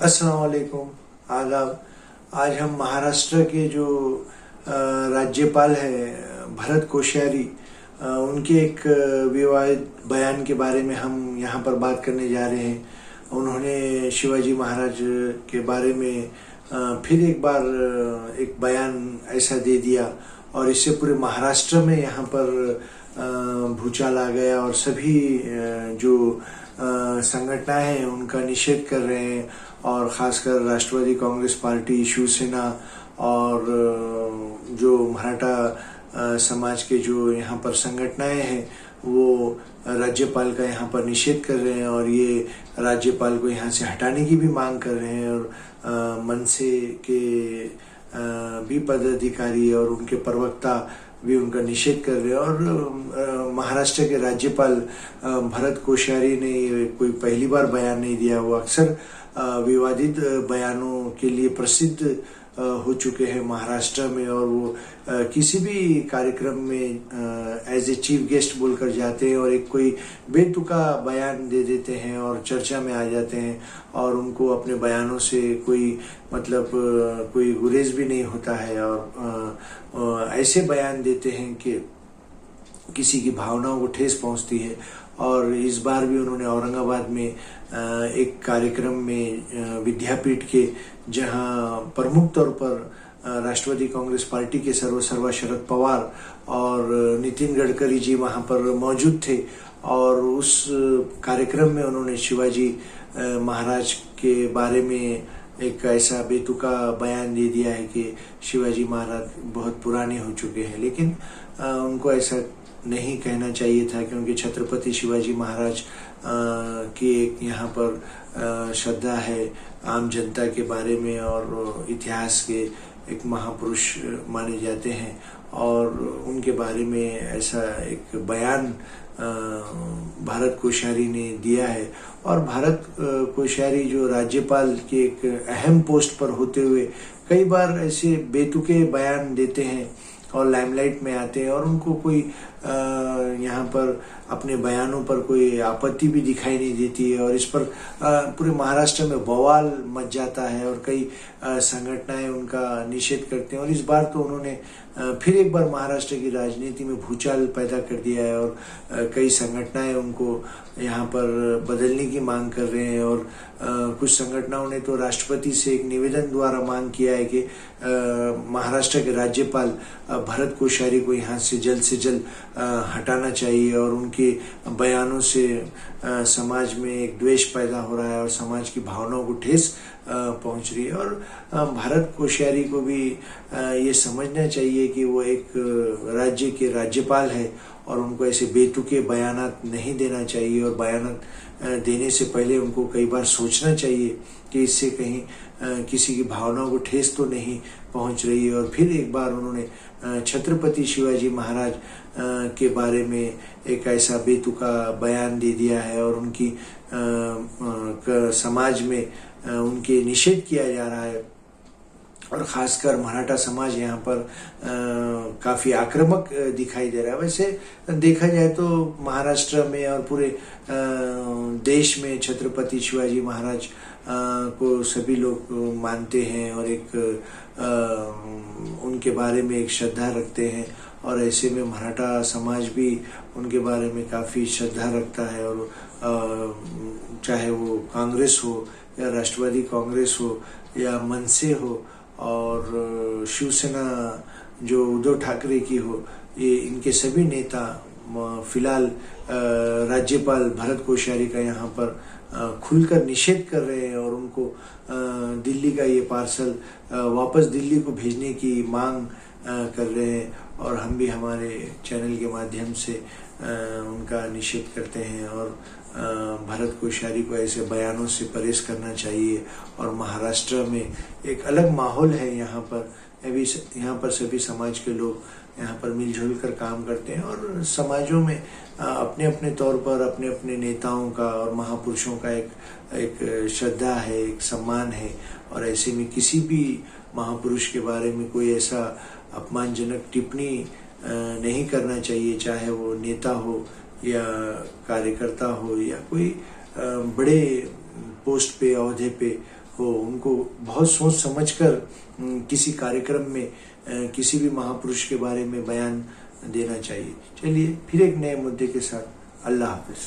अस्सलाम वालेकुम। आदाब। आज हम महाराष्ट्र के जो राज्यपाल हैं भरत कोश्यारी, उनके एक विवादित बयान के बारे में हम यहाँ पर बात करने जा रहे हैं। उन्होंने शिवाजी महाराज के बारे में फिर एक बार एक बयान ऐसा दे दिया और इससे पूरे महाराष्ट्र में यहाँ पर भूचाल आ गया और सभी जो संगठनाएं हैं उनका निषेध कर रहे हैं और खासकर राष्ट्रवादी कांग्रेस पार्टी, शिवसेना और जो मराठा समाज के जो यहाँ पर संगठनाएं हैं वो राज्यपाल का यहाँ पर निषेध कर रहे हैं और ये राज्यपाल को यहाँ से हटाने की भी मांग कर रहे हैं। और मनसे के भी पदाधिकारी और उनके प्रवक्ता भी उनका निषेध कर रहे हैं। और महाराष्ट्र के राज्यपाल भरत कोश्यारी ने कोई पहली बार बयान नहीं दिया, वो अक्सर विवादित बयानों के लिए प्रसिद्ध हो चुके हैं महाराष्ट्र में। और वो किसी भी कार्यक्रम में एज ए चीफ गेस्ट बोलकर जाते हैं और एक कोई बेतुका बयान दे देते हैं और चर्चा में आ जाते हैं और उनको अपने बयानों से कोई मतलब कोई गुरेज भी नहीं होता है और ऐसे बयान देते हैं कि किसी की भावनाओं को ठेस पहुंचती है। और इस बार भी उन्होंने औरंगाबाद में एक कार्यक्रम में विद्यापीठ के, जहां प्रमुख तौर पर राष्ट्रवादी कांग्रेस पार्टी के सर्वा शरद पवार और नितिन गडकरी जी वहां पर मौजूद थे, और उस कार्यक्रम में उन्होंने शिवाजी महाराज के बारे में एक ऐसा बेतुका बयान दे दिया है कि शिवाजी महाराज बहुत पुराने हो चुके हैं। लेकिन उनको ऐसा नहीं कहना चाहिए था, क्योंकि छत्रपति शिवाजी महाराज की एक यहाँ पर श्रद्धा है आम जनता के बारे में और इतिहास के एक महापुरुष माने जाते हैं। और उनके बारे में ऐसा एक बयान भरत कोश्यारी ने दिया है। और भरत कोश्यारी जो राज्यपाल के एक अहम पोस्ट पर होते हुए कई बार ऐसे बेतुके बयान देते हैं और लाइमलाइट में आते हैं और उनको कोई यहाँ पर अपने बयानों पर कोई आपत्ति भी दिखाई नहीं देती है। और इस पर पूरे महाराष्ट्र में बवाल मच जाता है और कई संगठनाएं उनका निषेध करते हैं। और इस बार तो उन्होंने फिर एक बार महाराष्ट्र की राजनीति में भूचाल पैदा कर दिया है और कई संगठनाएं उनको यहाँ पर बदलने की मांग कर रहे हैं। और कुछ संगठनों ने तो राष्ट्रपति से एक निवेदन द्वारा मांग किया है कि महाराष्ट्र के राज्यपाल भरत कोश्यारी को यहाँ से जल्द हटाना चाहिए और उनके बयानों से समाज में एक द्वेष पैदा हो रहा है और समाज की भावनाओं को ठेस पहुंच रही है। और भरत कोश्यारी को भी ये समझना चाहिए कि वो एक राज्य के राज्यपाल है और उनको ऐसे बेतुके बयानात नहीं देना चाहिए। और बयानात देने से पहले उनको कई बार सोचना चाहिए कि इससे कहीं किसी की भावनाओं को ठेस तो नहीं पहुंच रही है। और फिर एक बार उन्होंने छत्रपति शिवाजी महाराज के बारे में एक ऐसा बेतुका बयान दे दिया है और उनकी समाज में उनके निषेध किया जा रहा है। और खासकर मराठा समाज यहाँ पर काफी आक्रामक दिखाई दे रहा है। वैसे देखा जाए तो महाराष्ट्र में और पूरे देश में छत्रपति शिवाजी महाराज को सभी लोग मानते हैं और एक उनके बारे में एक श्रद्धा रखते हैं। और ऐसे में मराठा समाज भी उनके बारे में काफी श्रद्धा रखता है। और चाहे वो कांग्रेस हो या राष्ट्रवादी कांग्रेस हो या मनसे हो और शिवसेना जो उद्धव ठाकरे की हो, ये इनके सभी नेता फिलहाल राज्यपाल भरत कोश्यारी का यहाँ पर खुलकर निषेध कर रहे हैं और उनको दिल्ली का ये पार्सल वापस दिल्ली को भेजने की मांग कर रहे हैं। और हम भी हमारे चैनल के माध्यम से उनका निषेध करते हैं और भरत कोश्यारी को ऐसे बयानों से परहेज करना चाहिए। और महाराष्ट्र में एक अलग माहौल है यहाँ पर, यहाँ पर सभी समाज के लोग यहाँ पर मिलजुल कर काम करते हैं और समाजों में अपने अपने तौर पर अपने अपने नेताओं का और महापुरुषों का एक श्रद्धा है, एक सम्मान है। और ऐसे में किसी भी महापुरुष के बारे में कोई ऐसा अपमानजनक टिप्पणी नहीं करना चाहिए, चाहे वो नेता हो या कार्यकर्ता हो या कोई बड़े पोस्ट पे, ओहदे पे हो, उनको बहुत सोच समझकर किसी कार्यक्रम में किसी भी महापुरुष के बारे में बयान देना चाहिए। चलिए फिर एक नए मुद्दे के साथ, अल्लाह हाफिज।